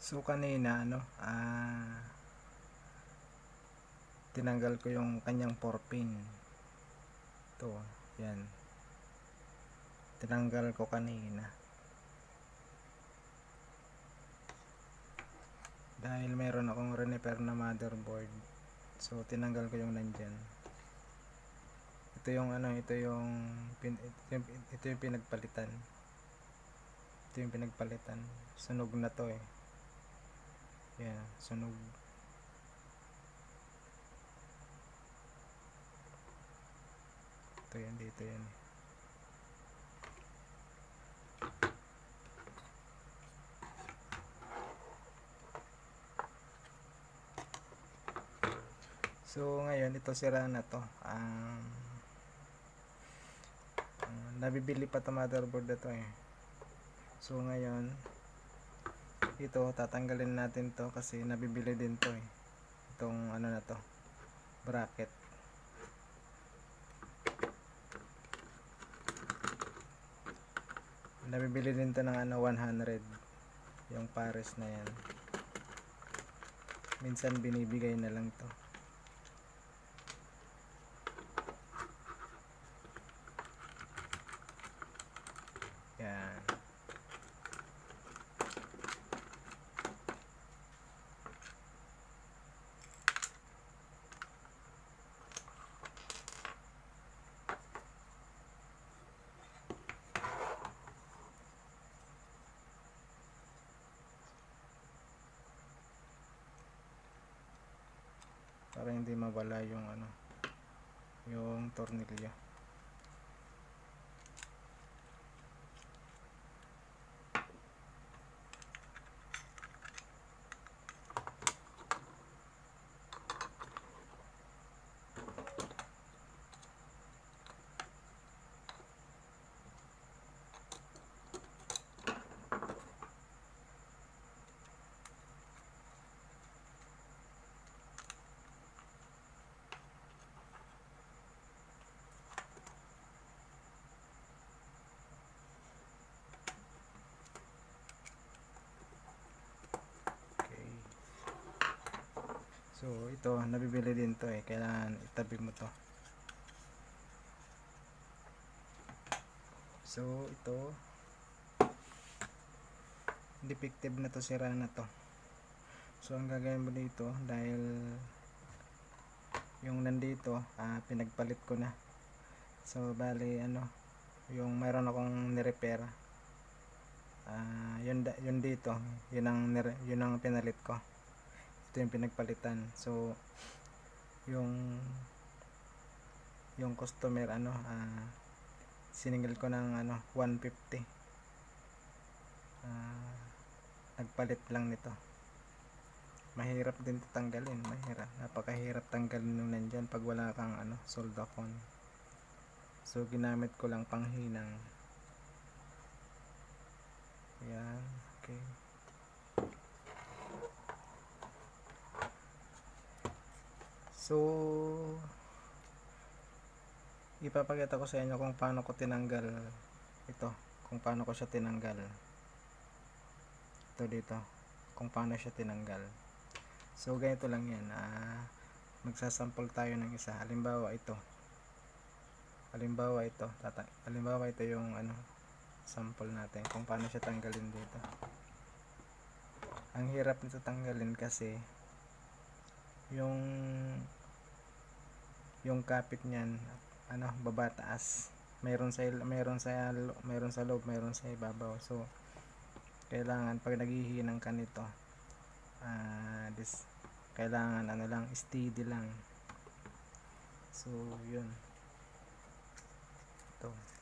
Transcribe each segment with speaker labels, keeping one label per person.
Speaker 1: So kanina tinanggal ko yung kanyang 4 pin. Ito, yan. Tinanggal ko kanina. Dahil meron akong re-repair na motherboard. So tinanggal ko yung nandyan. Ito yung ito yung pinagpalitan. Ito yung pinagpalitan. Sunog na to eh. Yan, sunog. Ito yan, dito yan. So ngayon ito sira na to. Nabibili pa to motherboard na to eh. So ngayon ito tatanggalin natin to kasi nabibili din to eh. Itong ano na to, bracket. Nabibili din to ng 100 yung pares na yan. Minsan binibigay na lang to. Yan. Para hindi mawala yung yung tornilyo. So ito nabibili din to eh, kailangan itabi mo to. So ito defective na to, sira na to. So ang gagawin mo dito, dahil yung nandito pinagpalit ko na. So bali yung mayroon akong ni-repair, yun dito, yun ang pinalit ko. Ito yung pinagpalitan. So yung customer siningil ko ng 150. Nagpalit lang nito. Mahirap din tanggalin, napakahirap tanggalin nung nandyan pag wala kang soldacon. So ginamit ko lang panghinang. Yan, okay. So ipapakita ko sa inyo kung paano ko tinanggal ito, kung paano ko siya tinanggal. Ito dito, kung paano siya tinanggal. So ganito lang yan. Magsasample tayo ng isa. Halimbawa ito yung sample natin kung paano siya tanggalin dito. Ang hirap nito tanggalin kasi yung kapit niyan baba taas, mayroon sa loob, mayroon sa ibabaw. So kailangan pag naghihinang ka nito, kailangan lang, steady lang. So yun, ito yan.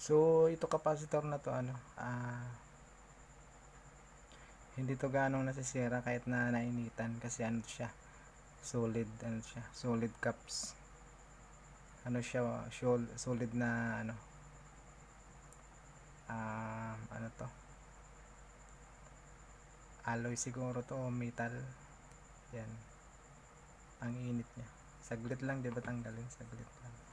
Speaker 1: So ito capacitor na to ano, hindi to ganong nasisira kahit na nainitan kasi ano siya, solid ano siya, solid caps. Ano siya, solid na ano, ano to, alloy siguro to o metal. Yan ang init niya, saglit lang, di ba tanggalin, saglit lang.